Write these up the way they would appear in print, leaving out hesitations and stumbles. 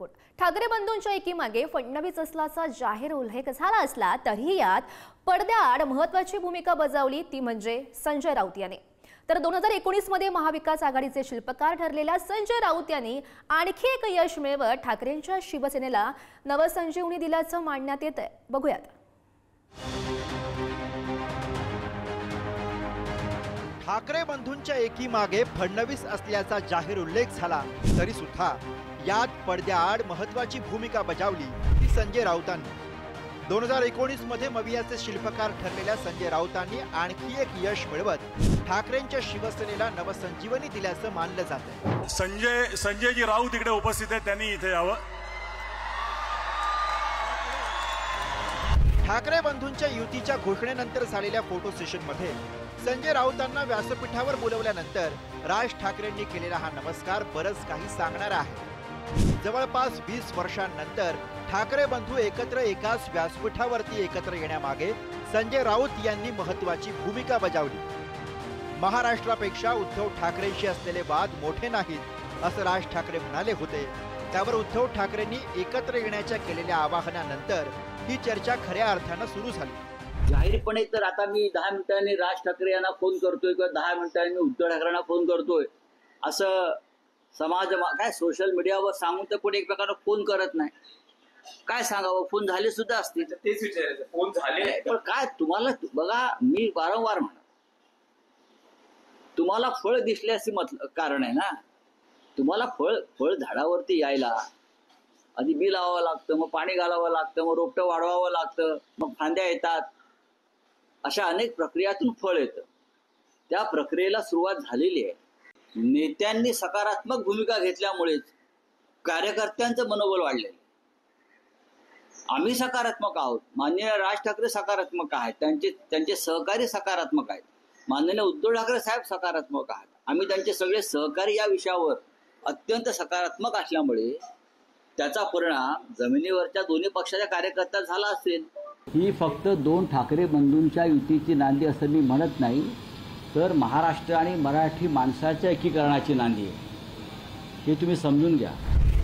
Report. Thackeray बंधूंच्या एकीमागे फडणवीस असल्याचा जाहीर उल्लेख झाला असला तरीही यात पडद्याआड महत्त्वाची भूमिका बजावली ती म्हणजे संजय राऊत यांनी। तर 2019 मध्ये महाविकास आघाडीचे शिल्पकार ठरलेल्या संजय राऊत यांनी आणखी एक यश मिळवत ठाकरेंच्या शिवसेनेला नवसंजीवनी दिल्याचं मानण्यात येतंय। बघूयात। ठाकरे बंधूंच्या एकीमागे फडणवीस असल्याचा जाहीर उल्लेख झाला तरी सुद्धा यात पडद्याआड महत्त्वाची भूमिका बजावली ती संजय राऊतांनी। 2019 मध्ये मवियाचे शिल्पकार ठरलेल्या संजय राऊतांनी आणखी एक यश मिळवत ठाकरेंच्या शिवसेनेला नवसंजीवनी दिल्याचं मानलं जातं। संजयजी राऊत इकडे उपस्थित आहेत, त्यांनी इथे यावं। ठाकरे बंधूंच्या युतीच्या घोषणेनंतर झालेल्या फोटो सेशनमध्ये संजय राऊतांना व्यासपीठावर बोलवल्यानंतर राज ठाकरेंनी केलेला हा नमस्कार बरंच काही सांगणारा आहे। जवळपास 20 वर्षांनंतर ठाकरे बंधू एकत्र एकाच व्यासपीठावरती एकत्र येण्यामागे संजय राऊत यांनी महत्त्वाची भूमिका बजावली। महाराष्ट्रापेक्षा उद्धव ठाकरेंशी असलेले वाद मोठे नाहीत असं राज ठाकरे म्हणाले होते। त्यावर उद्धव ठाकरेंनी एकत्र येण्याच्या केलेल्या आवाहनानंतर ही चर्चा खऱ्या अर्थानं सुरू झाली। जाहीरपणे तर आता मी 10 मिनिटांनी राज ठाकरे यांना फोन करतोय किंवा 10 मिनिटांनी उद्धव ठाकरेंना फोन करतोय असं समाज काय सोशल मीडियावर सांगून तर कोणी एकमेकांना फोन करत नाही। काय सांगावं, फोन झाले सुद्धा असतील। तेच विचारायचं, फोन झाले पण काय तुम्हाला बघा, मी वारंवार म्हणा तुम्हाला फळ दिसल्याचे कारण आहे ना। तुम्हाला फळ झाडावरती यायला आधी बी लावावं लागतं, मग पाणी घालावं लागतं, मग रोपटं वाढवावं लागतं, मग फांद्या येतात, अशा अनेक प्रक्रियातून फळ येतं। त्या प्रक्रियेला सुरुवात झालेली आहे। नेत्यांनी सकारात्मक भूमिका घेतल्यामुळेच कार्यकर्त्यांचं मनोबल वाढलेलं। आम्ही सकारात्मक आहोत, माननीय राज ठाकरे सकारात्मक आहेत, त्यांचे सहकारी सकारात्मक आहेत, माननीय उद्धव ठाकरे साहेब सकारात्मक आहेत। आम्ही त्यांचे सगळे सहकारी या विषयावर अत्यंत सकारात्मक असल्यामुळे त्याचा परिणाम जमिनीवरच्या दोन्ही पक्षाच्या कार्यकर्त्यात झाला असेल। ही फक्त 2 ठाकरे बंधूंच्या युतीची नांदी असं मी म्हणत नाही, तर महाराष्ट्र आणि मराठी माणसाच्या एकीकरणाची नांदी आहे, हे तुम्ही समजून घ्या।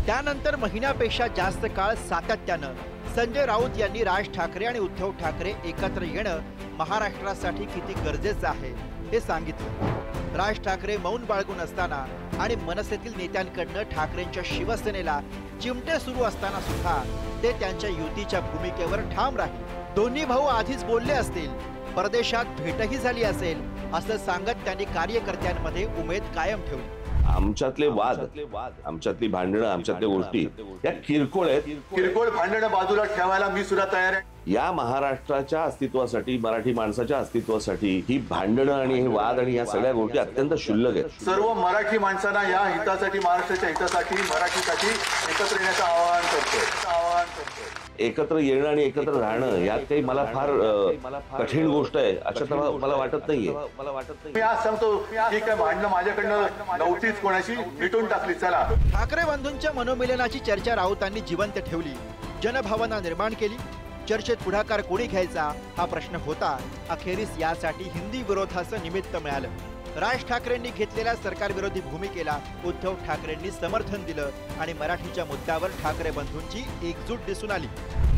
त्यानंतर महिन्यापेक्षा जास्त काळ सातत्यानं संजय राऊत यांनी राज ठाकरे आणि उद्धव ठाकरे एकत्र येणं महाराष्ट्रासाठी किती गरजेचं आहे हे सांगितलं। राज ठाकरे मौन बाळगून असताना आणि मनसेतील नेत्यांकडनं ठाकरेंच्या शिवसेनेला चिमटे सुरू असताना सुद्धा ते त्यांच्या युतीच्या भूमिकेवर ठाम राहिले। दोन्ही भाऊ आधीच बोलले असतील, परदेशात भेटही झाली असेल असं सांगत त्यांनी कार्यकर्त्यांमध्ये उमेद कायम ठेवली। आमच्यातले वाद, आमच्यातली भांडणं, आमच्यातल्या गोष्टी या किरकोळ आहेत। किरकोळ भांडणं बाजूला ठेवायला मी सुद्धा तयार आहे। या महाराष्ट्राच्या अस्तित्वासाठी, मराठी माणसाच्या अस्तित्वासाठी ही भांडणं आणि हे वाद आणि या सगळ्या गोष्टी अत्यंत क्षुल्लक आहेत। सर्व मराठी माणसांना या हितासाठी, महाराष्ट्राच्या हितासाठी, मराठीसाठी एकत्र येण्याचं आवाहन करतोय। एकत्र येणं आणि एकत्र राहणं यात काही मला फार कठीण गोष्ट आहे असं मला वाटत नाहीये। मी आज सांगतो, ठीक आहे, भांडणं माझ्याकडनं नव्हतीच, कोणाशी मिटून टाकली। चला, ठाकरे बंधूंच्या मनोमिलनाची चर्चा राऊतांनी जिवंत ठेवली, जनभावना निर्माण केली। चर्चेत पुढाकार कोणी घ्यायचा हा प्रश्न होता। अखेरीस यासाठी हिंदी विरोधाचं निमित्त मिळालं। राज ठाकरेंनी घेतलेल्या सरकारविरोधी भूमिकेला उद्धव ठाकरेंनी समर्थन दिलं आणि मराठीच्या मुद्द्यावर ठाकरे बंधूंची एकजूट दिसून आली।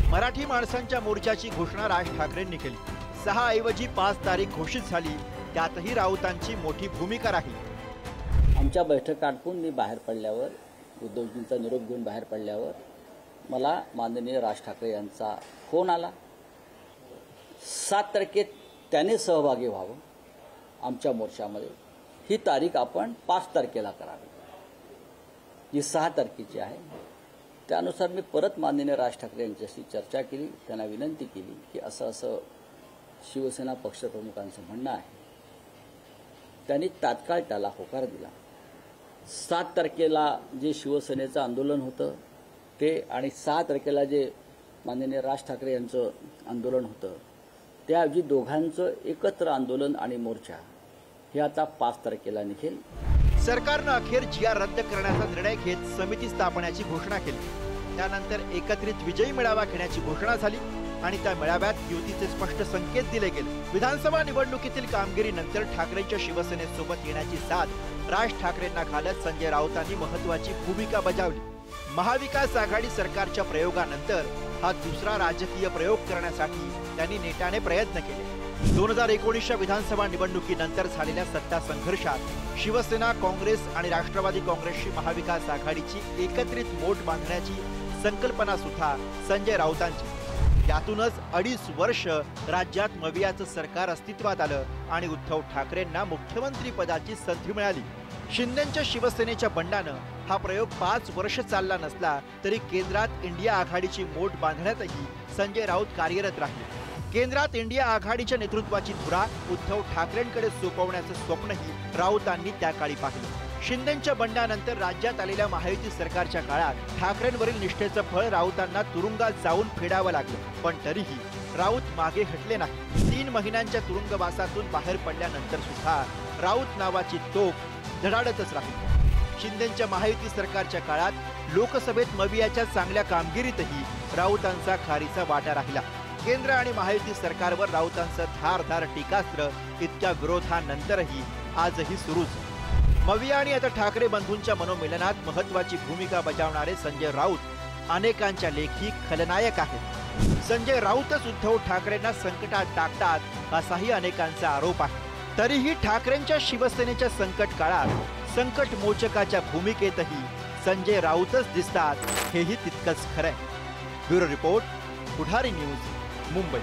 मराठी माणसांच्या मोर्चाची घोषणा राज ठाकरेंनी केली। 6 ऐवजी 5 तारीख घोषित झाली, त्यातही राऊतांची मोठी भूमिका राहिली। आमच्या बैठक आटपून मी बाहेर पडल्यावर, उद्धवजींचा निरोप घेऊन बाहेर पडल्यावर मला माननीय राज ठाकरे यांचा फोन आला। 7 तारखेत त्याने सहभागी व्हावं आमच्या मोर्चामध्ये, ही तारीख आपण 5 तारखेला करावी, जी 6 तारखेची आहे। त्यानुसार मी परत माननीय राज ठाकरे यांच्याशी चर्चा केली, त्यांना विनंती केली की असं शिवसेना पक्षप्रमुखांचं म्हणणं आहे। त्यांनी तात्काळ त्याला होकार दिला। 7 तारखेला जे शिवसेनेचं आंदोलन होतं ते आणि 6 तारखेला जे माननीय राज ठाकरे यांचं आंदोलन होतं त्याऐवजी दोघांचं एकत्र आंदोलन आणि मोर्चा हे आता 5 तारखेला निघेल। सरकारनं अखेर GR रद्द करण्याचा निर्णय घेत समिती स्थापण्याची घोषणा केली। त्यानंतर एकत्रित विजयी मेळावा घेण्याची घोषणा झाली आणि त्या मेळाव्यात युतीचे स्पष्ट संकेत दिले गेले। विधानसभा निवडणुकीतील कामगिरीनंतर ठाकरेंच्या शिवसेनेसोबत येण्याची साथ राज ठाकरेंना घालत संजय राऊतांनी महत्त्वाची भूमिका बजावली। महाविकास आघाडी सरकारच्या प्रयोगानंतर हा दुसरा राजकीय प्रयोग करण्यासाठी त्यांनी नेटाने प्रयत्न केले. 2019च्या विधानसभा निवडणुकीनंतर झालेल्या सत्ता संघर्षात शिवसेना, काँग्रेस आणि राष्ट्रवादी काँग्रेसची महाविकास आघाडीची एकत्रित मोट बांधण्याची संकल्पना सुद्धा संजय राऊतांची. यातूनच 2.5 वर्ष राज्यात मवियाचं सरकार अस्तित्वात आलं आणि उद्धव ठाकरेंना मुख्यमंत्री पदाची संधी मिळाली. शिंदेच्या शिवसेनेच्या बंडानं हा प्रयोग 5 वर्ष चालला नसला तरी केंद्रात इंडिया आघाडीची मोट बांधण्यातही संजय राऊत कार्यरत राहिले. केंद्रात इंडिया आघाडीच्या नेतृत्वाची धुरा उद्धव ठाकरेंकडे सोपवण्याचं स्वप्नही राऊतांनी त्या काळी पाहिलं. शिंदेच्या बंडानंतर राज्यात आलेल्या महायुती सरकारच्या काळात ठाकरेंवरील निष्ठेचं फळ राऊतांना तुरुंगात जाऊन फेडावं लागलं. पण तरीही राऊत मागे हटले नाही. 3 महिन्यांच्या तुरुंगवासातून बाहेर पडल्यानंतर सुद्धा राऊत नावाची तोफ धडाडतच राहिली. शिंदेच्या महायुती सरकारच्या काळात लोकसभेत मवियाच्या चांगल्या कामगिरीतही राऊतांचा खारीचा वाटा राहिला. केंद्र आणि महायुती सरकारवर राऊतांचं धारदार टीकास्त्र इतक्या विरोधानंतरही आजही सुरूच. मविया आणि आता ठाकरे बंधूंच्या मनोमिलनात महत्वाची भूमिका बजावणारे संजय राऊत अनेकांच्या लेखी खलनायक आहेत. संजय राऊतच उद्धव ठाकरेंना संकटात टाकतात असाही अनेकांचा आरोप आहे. तरीही ठाकरेंच्या शिवसेनेच्या संकट काळात संकट मोचकाच्या भूमिकेतही संजय राऊतच दिसतात, हेही तितकंच खरंय. ब्युरो रिपोर्ट, पुढारी न्यूज, मुंबई.